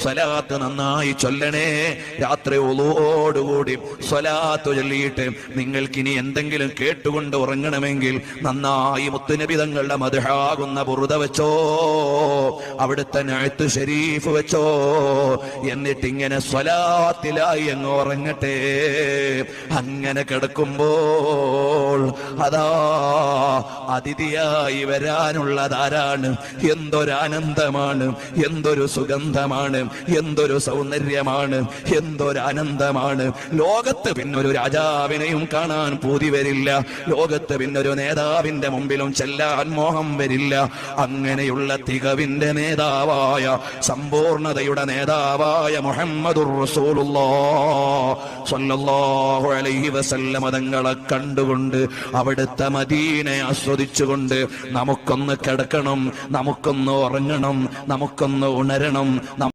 സ്വലാത്ത് നന്നായി ചൊല്ലണേ. രാത്രി ഉളൂവോടുകൂടി സ്വലാത്ത് ചൊല്ലിയിട്ട് നിങ്ങൾക്കിനി എന്തെങ്കിലും കേട്ടുകൊണ്ട് ഉറങ്ങണമെങ്കിൽ നന്നായി മുത്തുനബി തങ്ങളുടെ മദ്ഹാകുന്ന ബുറുദ വെച്ചോ, അവിടുത്തെ നഅ്ത് ശരീഫ് വെച്ചോ. എന്നിട്ടിങ്ങനെ സ്വലാത്തിലായി അങ്ങ് ഉറങ്ങട്ടെ. അങ്ങനെ കിടക്കുമ്പോൾ അതാ അതിഥിയായി വരാനുള്ളതാരാണ്? എന്തൊരാനന്ദമാണ്, എന്തൊരു സുഗന്ധമാണ്, എന്തൊരു സൗന്ദര്യമാണ്, എന്തൊരാനന്ദമാണ്. ലോകത്ത് പിന്നൊരു രാജാവിനെയും കാണാൻ പൂതി വരില്ല, ലോകത്ത് പിന്നൊരു നേതാവിന്റെ മുമ്പിലും ചെല്ലാൻ മോഹം വരില്ല. അങ്ങനെയുള്ള തികവിന്റെ നേതാവായ, സമ്പൂർണതയുടെ നേതാവായ മുഹമ്മദുർ റസൂലുള്ളാഹ് സ്വല്ലല്ലാഹു അലൈഹി വസല്ലം തങ്ങളെ കണ്ടുകൊണ്ട് അവിടുത്തെ മദീനയെ ആസ്വദിച്ചുകൊണ്ട് നമുക്കൊന്ന് കിടക്കണം, നമുക്കൊന്ന് ഉറങ്ങണം, നമുക്കൊന്ന് ഉണരണം.